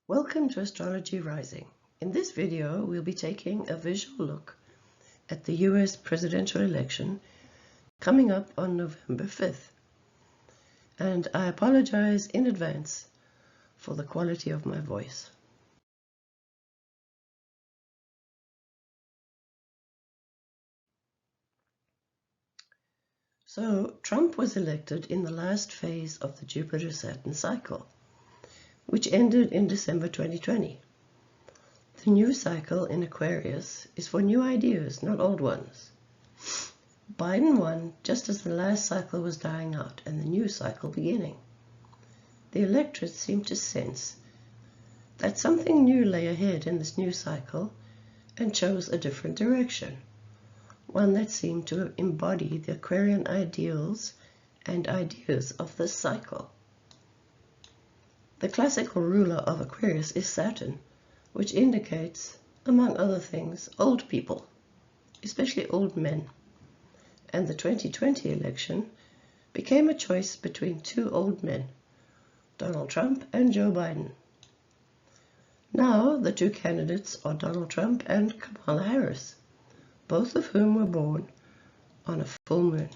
Welcome to Astrology Rising. In this video, we'll be taking a visual look at the US presidential election coming up on November 5th. And I apologize in advance for the quality of my voice. So, Trump was elected in the last phase of the Jupiter-Saturn cycle, which ended in December 2020. The new cycle in Aquarius is for new ideas, not old ones. Biden won just as the last cycle was dying out and the new cycle beginning. The electorate seemed to sense that something new lay ahead in this new cycle and chose a different direction, one that seemed to embody the Aquarian ideals and ideas of this cycle. The classical ruler of Aquarius is Saturn, which indicates, among other things, old people, especially old men. And the 2020 election became a choice between two old men, Donald Trump and Joe Biden. Now the two candidates are Donald Trump and Kamala Harris, both of whom were born on a full moon.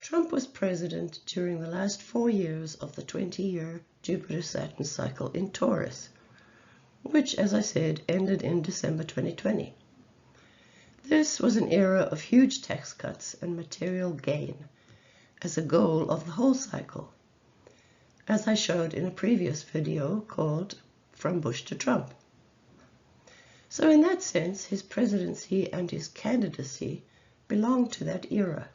Trump was president during the last 4 years of the 20-year Jupiter-Saturn cycle in Taurus, which, as I said, ended in December 2020. This was an era of huge tax cuts and material gain as a goal of the whole cycle, as I showed in a previous video called From Bush to Trump. So in that sense, his presidency and his candidacy belonged to that era.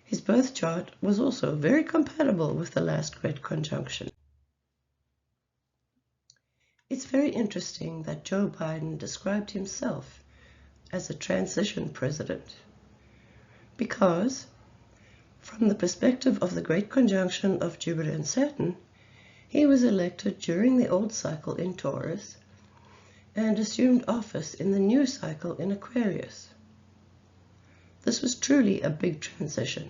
His birth chart was also very compatible with the last great conjunction. It's very interesting that Joe Biden described himself as a transition president, because from the perspective of the great conjunction of Jupiter and Saturn, he was elected during the old cycle in Taurus and assumed office in the new cycle in Aquarius. This was truly a big transition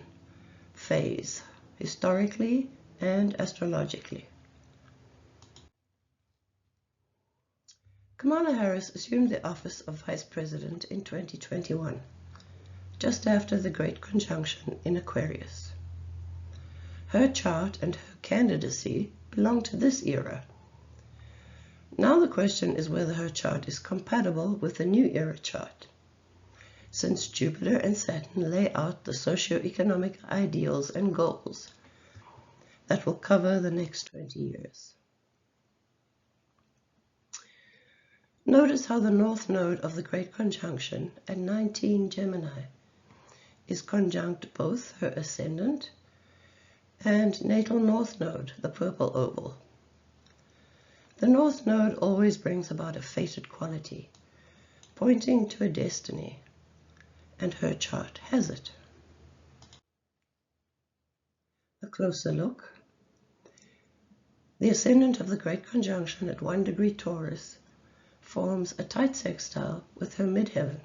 phase, historically and astrologically. Kamala Harris assumed the office of Vice President in 2021, just after the Great Conjunction in Aquarius. Her chart and her candidacy belong to this era. Now the question is whether her chart is compatible with the new era chart, since Jupiter and Saturn lay out the socio-economic ideals and goals that will cover the next 20 years. Notice how the north node of the Great Conjunction at 19 Gemini is conjunct both her ascendant and natal north node, the purple oval. The north node always brings about a fated quality, pointing to a destiny, and her chart has it. A closer look. The ascendant of the Great Conjunction at 1 degree Taurus forms a tight sextile with her midheaven,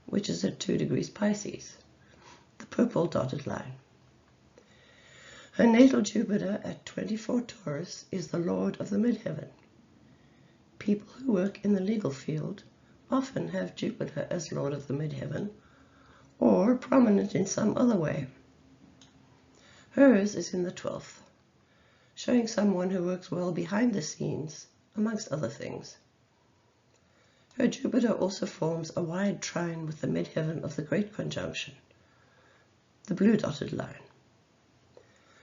which is at 2 degrees Pisces, the purple dotted line. Her natal Jupiter at 24 Taurus is the lord of the midheaven. People who work in the legal field often have Jupiter as lord of the midheaven, or prominent in some other way. Hers is in the 12th, showing someone who works well behind the scenes, amongst other things. Her Jupiter also forms a wide trine with the midheaven of the Great Conjunction, the blue dotted line.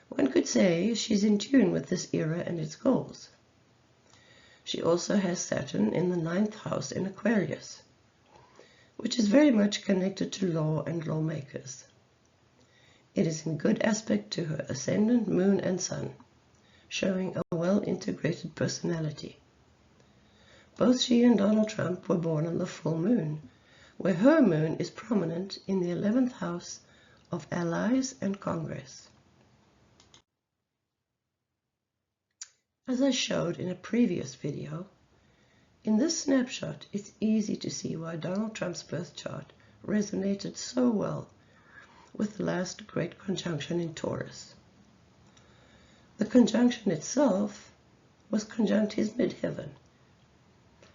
One could say she's in tune with this era and its goals. She also has Saturn in the 9th house in Aquarius, which is very much connected to law and lawmakers. It is in good aspect to her ascendant, moon and sun, showing a well-integrated personality. Both she and Donald Trump were born on the full moon, where her moon is prominent in the 11th house of allies and Congress. As I showed in a previous video, in this snapshot it's easy to see why Donald Trump's birth chart resonated so well with the last great conjunction in Taurus. The conjunction itself was conjunct his midheaven.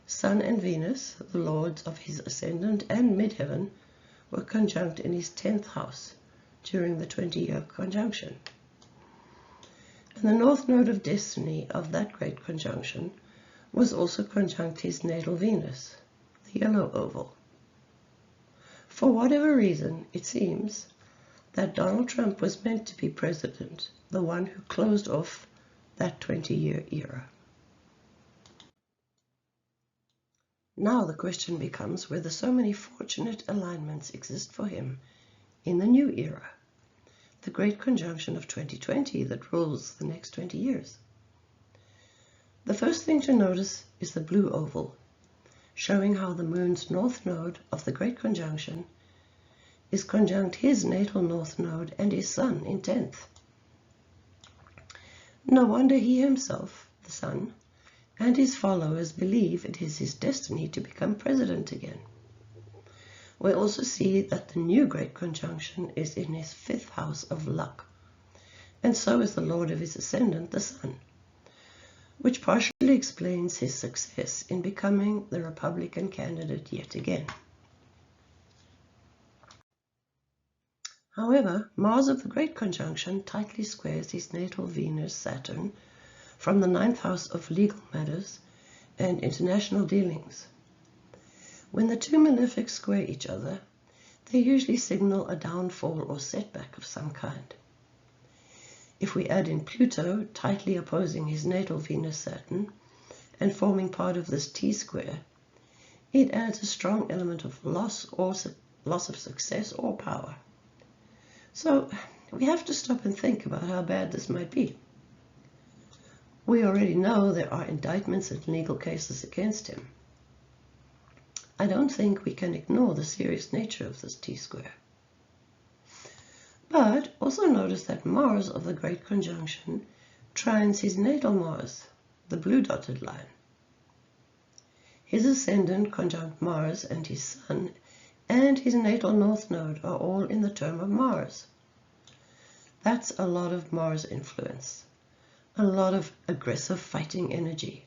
Sun and Venus, the lords of his ascendant and midheaven, were conjunct in his 10th house during the 20-year conjunction. And the north node of destiny of that great conjunction was also conjunct his natal Venus, the yellow oval. For whatever reason, it seems that Donald Trump was meant to be president, the one who closed off that 20-year era. Now the question becomes whether so many fortunate alignments exist for him in the new era, the great conjunction of 2020 that rules the next 20 years. The first thing to notice is the blue oval, showing how the moon's north node of the great conjunction is conjunct his natal north node and his sun in 10th. No wonder he himself, the sun, and his followers believe it is his destiny to become president again. We also see that the new great conjunction is in his 5th house of luck, and so is the lord of his ascendant, the sun, which partially explains his success in becoming the Republican candidate yet again. However, Mars of the great conjunction tightly squares his natal Venus, Saturn, from the 9th house of legal matters and international dealings. When the two malefics square each other, they usually signal a downfall or setback of some kind. If we add in Pluto, tightly opposing his natal Venus, Saturn, and forming part of this T-square, it adds a strong element of loss of success or power. So we have to stop and think about how bad this might be. We already know there are indictments and legal cases against him. I don't think we can ignore the serious nature of this T-square. But also notice that Mars of the great conjunction trines his natal Mars, the blue dotted line. His ascendant conjunct Mars and his sun and his natal north node are all in the term of Mars. That's a lot of Mars influence, a lot of aggressive fighting energy.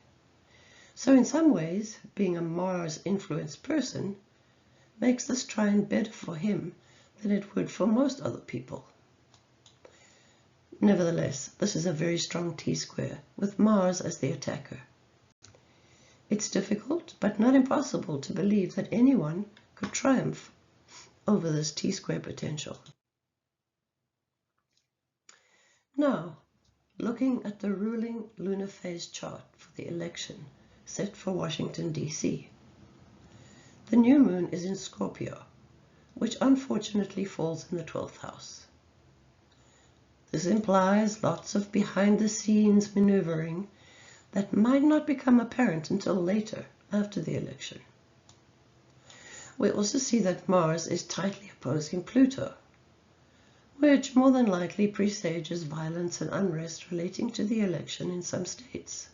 So in some ways, being a Mars-influenced person makes this trine better for him than it would for most other people. Nevertheless, this is a very strong T-square, with Mars as the attacker. It's difficult, but not impossible, to believe that anyone could triumph over this T-square potential. Now, looking at the ruling lunar phase chart for the election set for Washington, D.C. The new moon is in Scorpio, which unfortunately falls in the 12th house. This implies lots of behind-the-scenes maneuvering that might not become apparent until later, after the election. We also see that Mars is tightly opposing Pluto, which more than likely presages violence and unrest relating to the election in some states.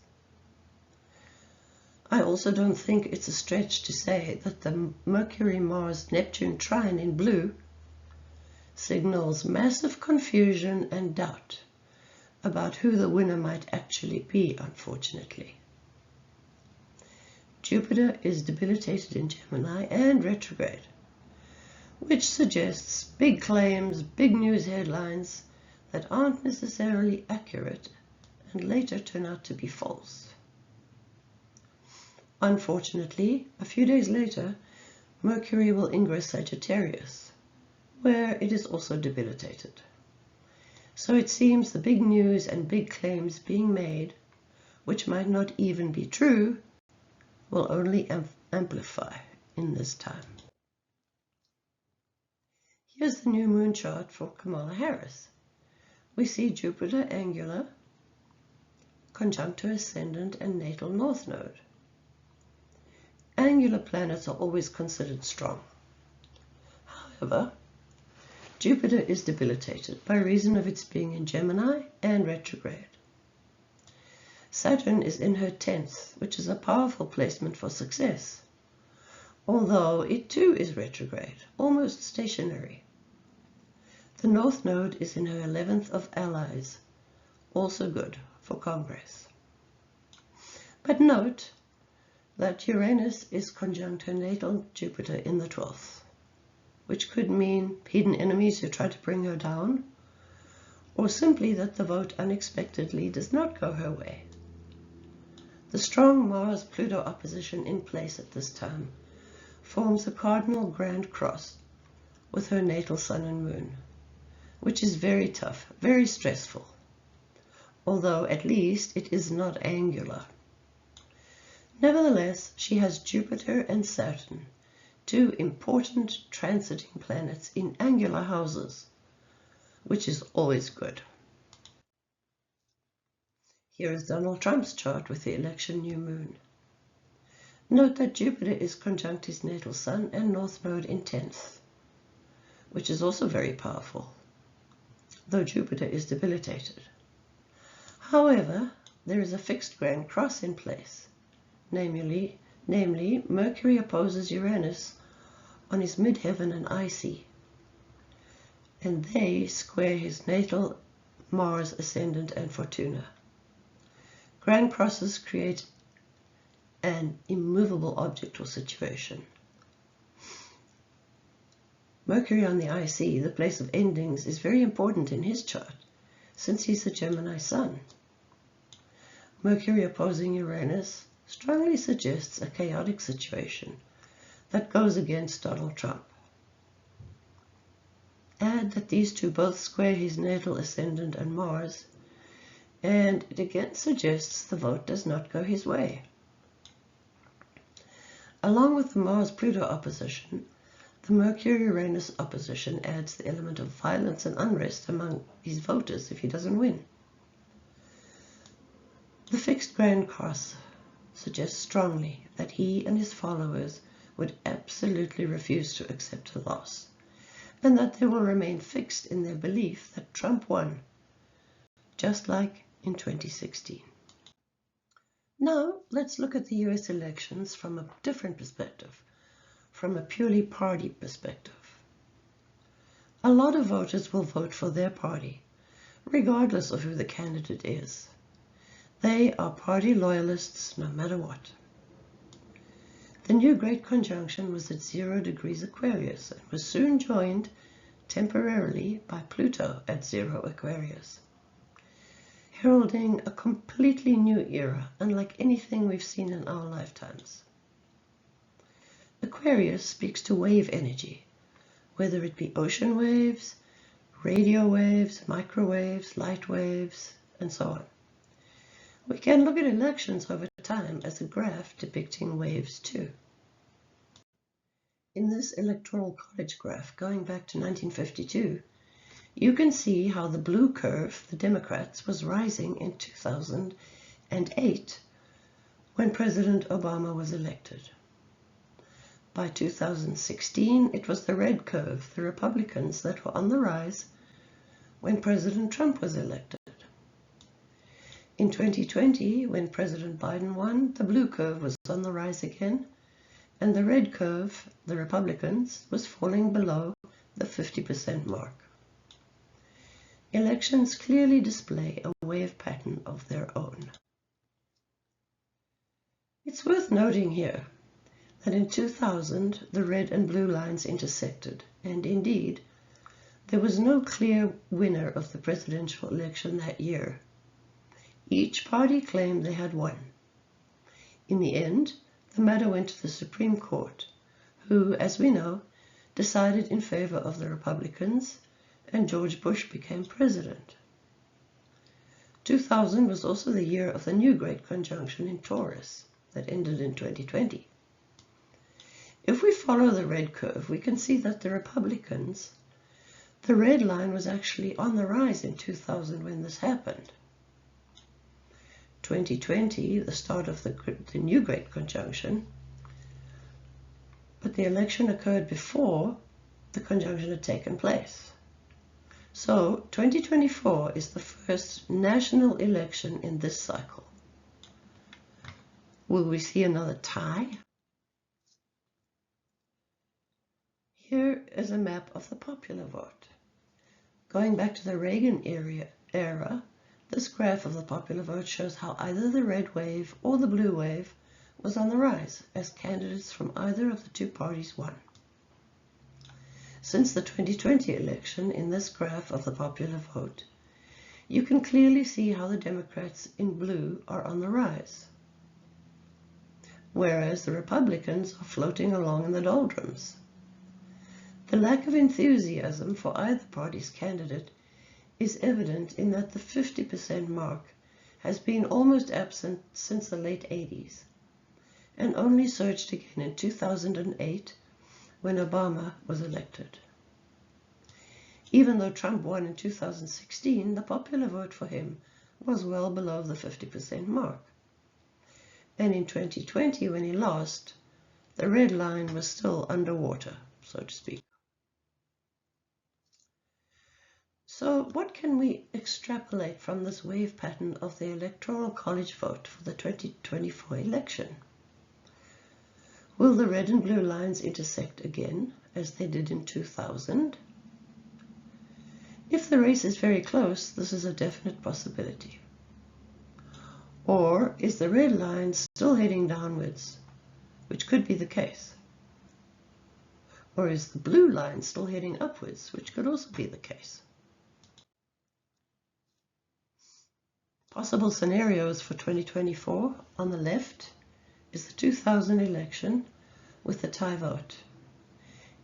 I also don't think it's a stretch to say that the Mercury-Mars-Neptune trine in blue signals massive confusion and doubt about who the winner might actually be, unfortunately. Jupiter is debilitated in Gemini and retrograde, which suggests big claims, big news headlines that aren't necessarily accurate and later turn out to be false. Unfortunately, a few days later, Mercury will ingress Sagittarius, where it is also debilitated. So it seems the big news and big claims being made, which might not even be true, will only amplify in this time. Here's the new moon chart for Kamala Harris. We see Jupiter angular, conjunct her ascendant and natal north node. Angular planets are always considered strong. However, Jupiter is debilitated by reason of its being in Gemini and retrograde. Saturn is in her 10th, which is a powerful placement for success, although it too is retrograde, almost stationary. The north node is in her 11th of allies, also good for Congress. But note that Uranus is conjunct her natal Jupiter in the 12th, which could mean hidden enemies who try to bring her down, or simply that the vote unexpectedly does not go her way. The strong Mars-Pluto opposition in place at this time forms a cardinal grand cross with her natal Sun and Moon, which is very tough, very stressful, although at least it is not angular. Nevertheless, she has Jupiter and Saturn, two important transiting planets in angular houses, which is always good. Here is Donald Trump's chart with the election new moon. Note that Jupiter is conjunct his natal Sun and North Node in 10th, which is also very powerful, though Jupiter is debilitated. However, there is a fixed grand cross in place, namely Mercury opposes Uranus on his midheaven and IC, and they square his natal Mars ascendant and Fortuna. Grand crosses create an immovable object or situation. Mercury on the IC, the place of endings, is very important in his chart, since he's a Gemini Sun. Mercury opposing Uranus strongly suggests a chaotic situation that goes against Donald Trump. Add that these two both square his natal ascendant and Mars, and it again suggests the vote does not go his way. Along with the Mars-Pluto opposition, the Mercury-Uranus opposition adds the element of violence and unrest among his voters if he doesn't win. The fixed grand cross suggests strongly that he and his followers would absolutely refuse to accept a loss, and that they will remain fixed in their belief that Trump won, just like in 2016. Now, let's look at the US elections from a different perspective, from a purely party perspective. A lot of voters will vote for their party, regardless of who the candidate is. They are party loyalists no matter what. The new Great Conjunction was at 0 degrees Aquarius and was soon joined temporarily by Pluto at 0 Aquarius, heralding a completely new era, unlike anything we've seen in our lifetimes. Aquarius speaks to wave energy, whether it be ocean waves, radio waves, microwaves, light waves, and so on. We can look at elections over time as a graph depicting waves too. In this electoral college graph going back to 1952, you can see how the blue curve, the Democrats, was rising in 2008 when President Obama was elected. By 2016, it was the red curve, the Republicans, that were on the rise when President Trump was elected. In 2020, when President Biden won, the blue curve was on the rise again, and the red curve, the Republicans, was falling below the 50% mark. Elections clearly display a wave pattern of their own. It's worth noting here that in 2000 the red and blue lines intersected, and indeed there was no clear winner of the presidential election that year. Each party claimed they had won. In the end, the matter went to the Supreme Court, who, as we know, decided in favor of the Republicans, and George Bush became president. 2000 was also the year of the new Great Conjunction in Taurus that ended in 2020. If we follow the red curve, we can see that the Republicans, the red line was actually on the rise in 2000 when this happened. 2020, the start of the new Great Conjunction, but the election occurred before the conjunction had taken place. So 2024 is the first national election in this cycle. Will we see another tie? Here is a map of the popular vote. Going back to the Reagan era, the This graph of the popular vote shows how either the red wave or the blue wave was on the rise as candidates from either of the two parties won. Since the 2020 election, in this graph of the popular vote, you can clearly see how the Democrats in blue are on the rise, whereas the Republicans are floating along in the doldrums. The lack of enthusiasm for either party's candidate is evident in that the 50% mark has been almost absent since the late 80s, and only surged again in 2008 when Obama was elected. Even though Trump won in 2016, the popular vote for him was well below the 50% mark. And in 2020, when he lost, the red line was still underwater, so to speak. So what can we extrapolate from this wave pattern of the Electoral College vote for the 2024 election? Will the red and blue lines intersect again, as they did in 2000? If the race is very close, this is a definite possibility. Or is the red line still heading downwards, which could be the case? Or is the blue line still heading upwards, which could also be the case? Possible scenarios for 2024 on the left is the 2000 election with the tie vote.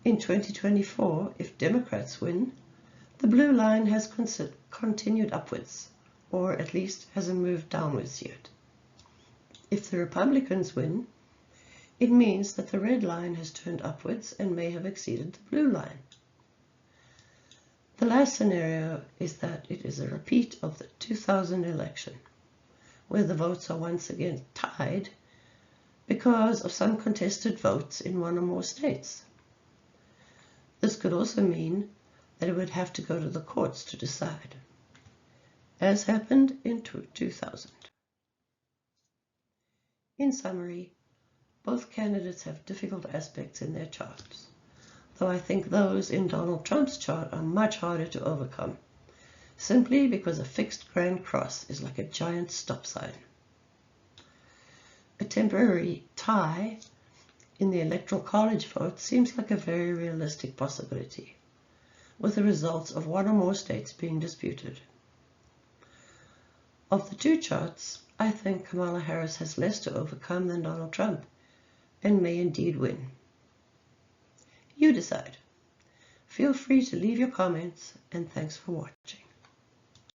In 2024, if Democrats win, the blue line has continued upwards, or at least hasn't moved downwards yet. If the Republicans win, it means that the red line has turned upwards and may have exceeded the blue line. The last scenario is that it is a repeat of the 2000 election, where the votes are once again tied because of some contested votes in one or more states. This could also mean that it would have to go to the courts to decide, as happened in 2000. In summary, both candidates have difficult aspects in their charts, though I think those in Donald Trump's chart are much harder to overcome, simply because a fixed grand cross is like a giant stop sign. A temporary tie in the Electoral College vote seems like a very realistic possibility, with the results of one or more states being disputed. Of the two charts, I think Kamala Harris has less to overcome than Donald Trump, and may indeed win. You decide. Feel free to leave your comments, and thanks for watching.